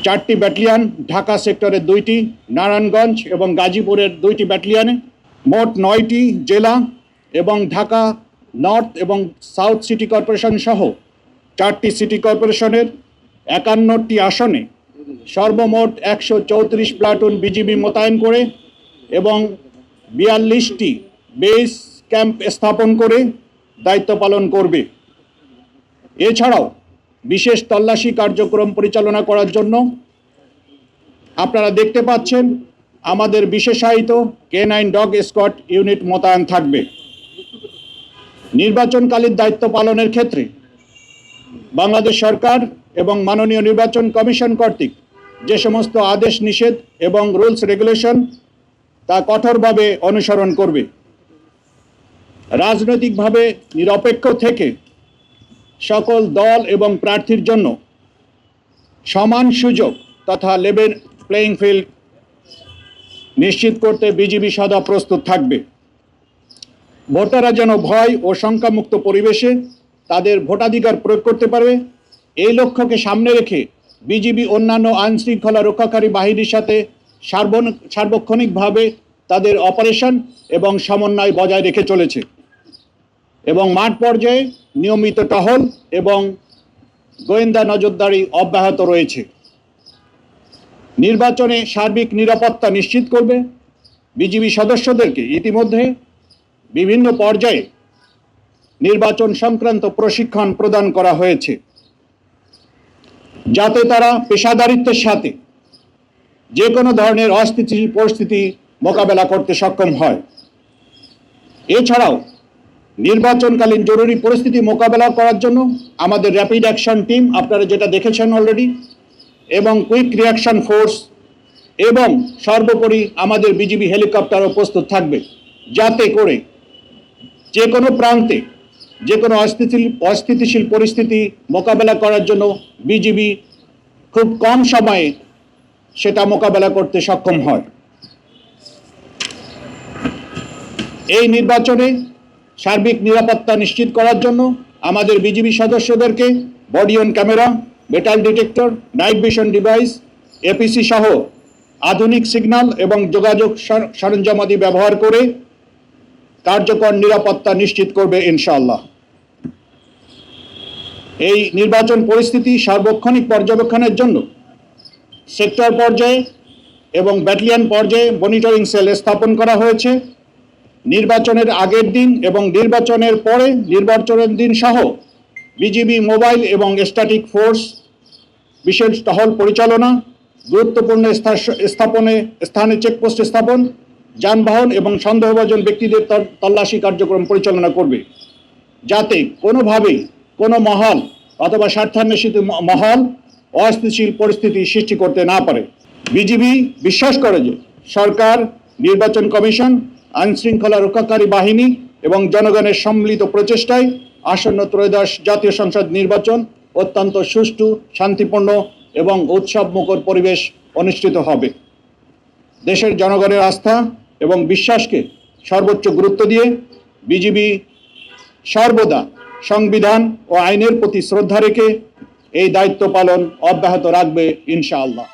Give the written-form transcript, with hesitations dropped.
4টি ব্যাটালিয়ন, ঢাকা সেক্টরের 2টি, নারায়ণগঞ্জ এবং গাজীপুরের 2টি ব্যাটালিয়নে, মোট 9টি জেলা এবং ঢাকা নর্থ এবং সাউথ সিটি কর্পোরেশন সহ 4টি সিটি কর্পোরেশনের 51টি আসনে সর্বমোট 134 প্লাটুন বিজিবি মোতায়েন করে এবং 42টি বেস ক্যাম্প স্থাপন করে দায়িত্ব পালন করবে। এছাড়াও বিশেষ তল্লাশি কার্যক্রম পরিচালনা করার জন্য আপনারা দেখতে পাচ্ছেন আমাদের বিশেষায়িত K9 ডগ স্কোয়াড ইউনিট মোতায়েন থাকবে। নির্বাচনকালীন দায়িত্ব পালনের ক্ষেত্রে বাংলাদেশ সরকার এবং মাননীয় নির্বাচন কমিশন কর্তৃক যে সমস্ত আদেশ নিষেধ এবং রুলস রেগুলেশন তা কঠোরভাবে অনুসরণ করবে। রাজনৈতিকভাবে নিরপেক্ষ থেকে সকল দল এবং প্রার্থীর জন্য সমান সুযোগ তথা লেভেল প্লেইং ফিল্ড নিশ্চিত করতে বিজিবি সদা প্রস্তুত থাকবে। ভোটাররা যেন ভয় ও শঙ্কামুক্ত পরিবেশে তাদের ভোটাধিকার প্রয়োগ করতে পারবে, এই লক্ষ্যকে সামনে রেখে বিজিবি অন্যান্য আইনশৃঙ্খলা রক্ষাকারী বাহিনীর সাথে সার্বক্ষণিকভাবে তাদের অপারেশন এবং সমন্বয় বজায় রেখে চলেছে এবং মাঠ পর্যায়ে নিয়মিত টহল এবং গোয়েন্দা নজরদারি অব্যাহত রয়েছে। নির্বাচনে সার্বিক নিরাপত্তা নিশ্চিত করবে। বিজিবি সদস্যদেরকে ইতিমধ্যে বিভিন্ন পর্যায়ে নির্বাচন সংক্রান্ত প্রশিক্ষণ প্রদান করা হয়েছে যাতে তারা পেশাদারিত্বের সাথে যে কোনো ধরনের অস্থিতিশীল পরিস্থিতি মোকাবেলা করতে সক্ষম হয়। এছাড়াও নির্বাচনকালীন জরুরি পরিস্থিতি মোকাবেলা করার জন্য আমাদের র্যাপিড অ্যাকশন টিম আপনারা যেটা দেখেছেন অলরেডি এবং কুইক রিয়াকশন ফোর্স এবং সর্বোপরি আমাদের বিজিবি হেলিকপ্টারও প্রস্তুত থাকবে যাতে করে যে কোনো প্রান্তে যে কোনো অস্থিতিশীল পরিস্থিতি মোকাবেলা করার জন্য বিজিবি খুব কম সময়ে সেটা মোকাবেলা করতে সক্ষম হয়। এই নির্বাচনে সার্বিক নিরাপত্তা নিশ্চিত করার জন্য আমাদের বিজিবি সদস্যদেরকে body on camera, metal detector, night vision device, APC সহ আধুনিক সিগন্যাল এবং যোগাযোগ সরঞ্জামাদি ব্যবহার করে কার্যকর নিরাপত্তা নিশ্চিত করবে ইনশাআল্লাহ। এই নির্বাচন পরিস্থিতি সার্বক্ষণিক পর্যবেক্ষণের জন্য সেক্টর পর্যায়ে এবং ব্যাটালিয়ন পর্যায়ে মনিটরিং সেল স্থাপন করা হয়েছে। নির্বাচনের আগের দিন এবং নির্বাচনের পরে নির্বাচনের দিন সহ বিজিবি মোবাইল এবং স্ট্যাটিক ফোর্স বিশেষ টহল পরিচালনা, গুরুত্বপূর্ণ স্থানে চেকপোস্ট স্থাপন, যানবাহন এবং সন্দেহভাজন ব্যক্তিদের তল্লাশি কার্যক্রম পরিচালনা করবে যাতে কোনোভাবেই কোনো মহল অথবা স্বার্থান্বেষিত মহল অস্থিতিশীল পরিস্থিতি সৃষ্টি করতে না পারে। বিজিবি বিশ্বাস করে যে সরকার, নির্বাচন কমিশন, আইনশৃঙ্খলা রক্ষাকারী বাহিনী এবং জনগণের সম্মিলিত প্রচেষ্টায় আসন্ন ত্রয়োদশ জাতীয় সংসদ নির্বাচন অত্যন্ত সুষ্ঠু, শান্তিপূর্ণ এবং উৎসবমুখর পরিবেশ অনুষ্ঠিত হবে। দেশের জনগণের আস্থা এবং বিশ্বাসকে সর্বোচ্চ গুরুত্ব দিয়ে বিজিবি সর্বদা সংবিধান ও আইনের প্রতি শ্রদ্ধা রেখে এই দায়িত্ব পালন অব্যাহত রাখবে ইনশাআল্লাহ।